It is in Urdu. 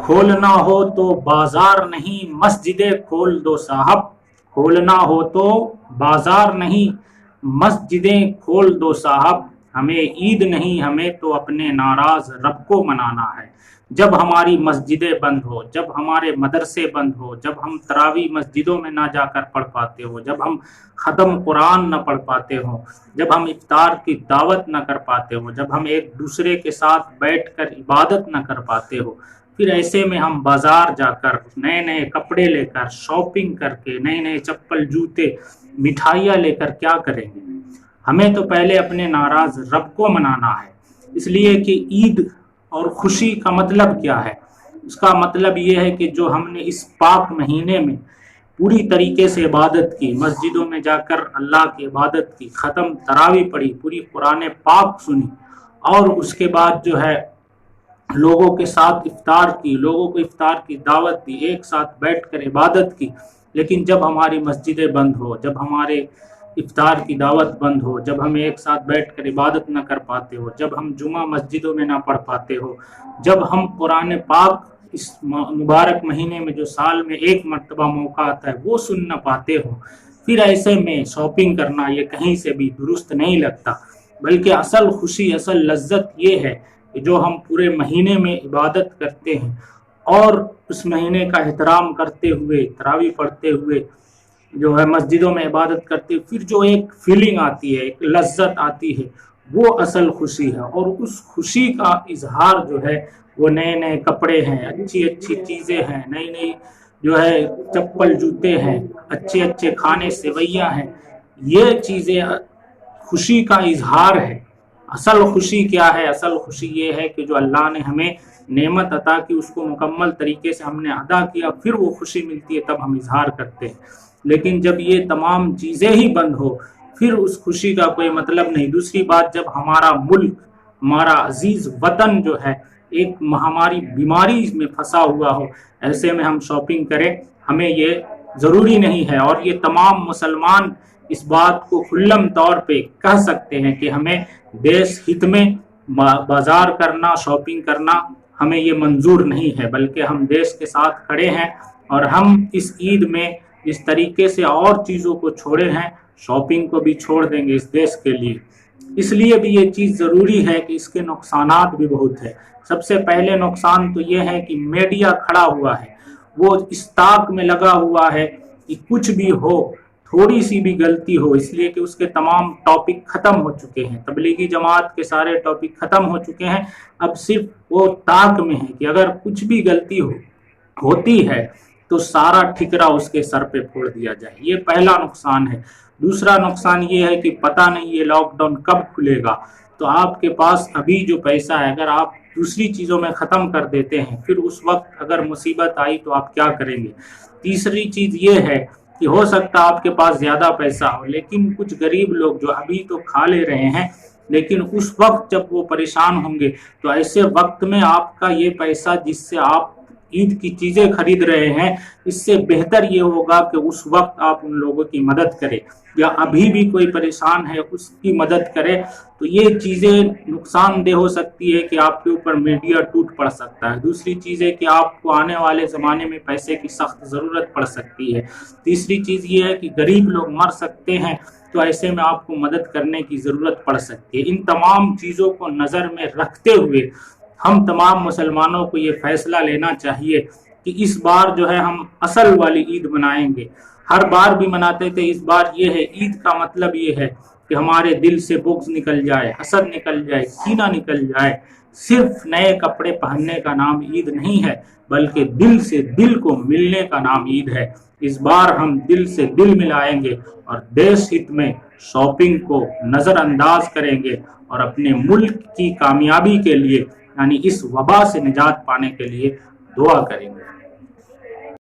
کھولنا ہو تو بازار نہیں مسجدیں کھول دو صاحب، کھولنا ہو تو بازار نہیں مسجدیں کھول دو صاحب، ہمیں عید نہیں ہمیں تو اپنے ناراض رب کو منانا ہے۔ جب ہماری مسجدیں بند ہو، جب ہمارے مدرسے بند ہو، جب ہم تراویح مسجدوں میں نہ جا کر پڑھ پاتے ہو، جب ہم ختم قرآن نہ پڑھ پاتے ہو، جب ہم افطار کی دعوت نہ کر پاتے ہو، جب ہم ایک دوسرے کے ساتھ بیٹھ کر عبادت نہ کر پاتے ہو، پھر ایسے میں ہم بازار جا کر نئے نئے کپڑے لے کر شاپنگ کر کے نئے نئے چپل جوتے مٹھائیاں لے کر کیا کریں گے؟ ہمیں تو پہلے اپنے ناراض رب کو منانا ہے۔ اس لیے کہ عید اور خوشی کا مطلب کیا ہے؟ اس کا مطلب یہ ہے کہ جو ہم نے اس پاک مہینے میں پوری طریقے سے عبادت کی، مسجدوں میں جا کر اللہ کی عبادت کی، ختم تراویح پڑھی، پوری قرآن پاک سنی، اور اس کے بعد جو ہے لوگوں کے ساتھ افطار کی، لوگوں کو افطار کی دعوت دی، ایک ساتھ بیٹھ کر عبادت کی، لیکن جب ہماری مسجدیں بند ہو، جب ہمارے افطار کی دعوت بند ہو، جب ہم ایک ساتھ بیٹھ کر عبادت نہ کر پاتے ہو، جب ہم جمعہ مسجدوں میں نہ پڑھ پاتے ہو، جب ہم قرآن پاک اس مبارک مہینے میں جو سال میں ایک مرتبہ موقع آتا ہے وہ سن نہ پاتے ہو، پھر ایسے میں شاپنگ کرنا یہ کہیں سے بھی درست نہیں لگتا۔ بلکہ اصل خوشی، اصل لذت یہ ہے کہ جو ہم پورے مہینے میں عبادت کرتے ہیں اور اس مہینے کا احترام کرتے ہوئے، تراویح پڑھتے ہوئے جو ہے مسجدوں میں عبادت کرتے ہوئے پھر جو ایک فیلنگ آتی ہے، ایک لذت آتی ہے، وہ اصل خوشی ہے۔ اور اس خوشی کا اظہار جو ہے وہ نئے نئے کپڑے ہیں، اچھی اچھی چیزیں ہیں، نئی نئی جو ہے چپل جوتے ہیں، اچھے اچھے کھانے سیویاں ہیں، یہ چیزیں خوشی کا اظہار ہے۔ اصل خوشی کیا ہے؟ اصل خوشی یہ ہے کہ جو اللہ نے ہمیں نعمت عطا کی اس کو مکمل طریقے سے ہم نے ادا کیا، پھر وہ خوشی ملتی ہے، تب ہم اظہار کرتے ہیں۔ لیکن جب یہ تمام چیزیں ہی بند ہو پھر اس خوشی کا کوئی مطلب نہیں۔ دوسری بات، جب ہمارا ملک، ہمارا عزیز وطن جو ہے ایک ہماری بیماری میں پھنسا ہوا ہو، ایسے میں ہم شاپنگ کریں، ہمیں یہ ضروری نہیں ہے۔ اور یہ تمام مسلمان اس بات کو کھلم طور پہ کہہ سکتے ہیں کہ ہمیں دیش ہت میں بازار کرنا، شاپنگ کرنا ہمیں یہ منظور نہیں ہے، بلکہ ہم دیش کے ساتھ کھڑے ہیں اور ہم اس عید میں اس طریقے سے اور چیزوں کو چھوڑے ہیں، شاپنگ کو بھی چھوڑ دیں گے اس دیش کے لیے۔ اس لیے بھی یہ چیز ضروری ہے کہ اس کے نقصانات بھی بہت ہیں۔ سب سے پہلے نقصان تو یہ ہے کہ میڈیا کھڑا ہوا ہے، وہ اس طاق میں لگا ہوا ہے کہ کچھ بھی ہو، تھوڑی سی بھی غلطی ہو، اس لیے کہ اس کے تمام ٹاپک ختم ہو چکے ہیں، تبلیغی جماعت کے سارے ٹاپک ختم ہو چکے ہیں، اب صرف وہ طاق میں ہے کہ اگر کچھ بھی غلطی ہوتی ہے تو سارا ٹھکرا اس کے سر پہ پھوڑ دیا جائے۔ یہ پہلا نقصان ہے۔ دوسرا نقصان یہ ہے کہ پتہ نہیں یہ لاک ڈاؤن کب کھلے گا، تو آپ کے پاس ابھی جو پیسہ ہے اگر آپ دوسری چیزوں میں ختم کر دیتے ہیں، پھر اس وقت اگر مصیبت آئی تو آپ کیا کریں گے؟ تیسری چیز یہ ہے کہ ہو سکتا آپ کے پاس زیادہ پیسہ ہو، لیکن کچھ غریب لوگ جو ابھی تو کھا لے رہے ہیں، لیکن اس وقت جب وہ پریشان ہوں گے تو ایسے وقت میں آپ کا یہ پیسہ جس سے آپ عید کی چیزیں خرید رہے ہیں، اس سے بہتر یہ ہوگا کہ اس وقت آپ ان لوگوں کی مدد کریں، یا ابھی بھی کوئی پریشان ہے اس کی مدد کرے۔ تو یہ چیزیں نقصان دہ ہو سکتی ہے کہ آپ کے اوپر میڈیا ٹوٹ پڑ سکتا ہے۔ دوسری چیز ہے کہ آپ کو آنے والے زمانے میں پیسے کی سخت ضرورت پڑ سکتی ہے۔ تیسری چیز یہ ہے کہ غریب لوگ مر سکتے ہیں، تو ایسے میں آپ کو مدد کرنے کی ضرورت پڑ سکتی ہے۔ ان تمام چیزوں کو نظر میں رکھتے ہوئے ہم تمام مسلمانوں کو یہ فیصلہ لینا چاہیے کہ اس بار جو ہے ہم اصل والی عید منائیں گے۔ ہر بار بھی مناتے تھے، اس بار یہ ہے، عید کا مطلب یہ ہے کہ ہمارے دل سے بغض نکل جائے، حسد نکل جائے، کینہ نکل جائے۔ صرف نئے کپڑے پہننے کا نام عید نہیں ہے، بلکہ دل سے دل کو ملنے کا نام عید ہے۔ اس بار ہم دل سے دل ملائیں گے اور دیش ہت میں شاپنگ کو نظر انداز کریں گے اور اپنے ملک کی کامیابی کے لیے، یعنی اس وبا سے نجات پانے کے لیے دعا کریں گے۔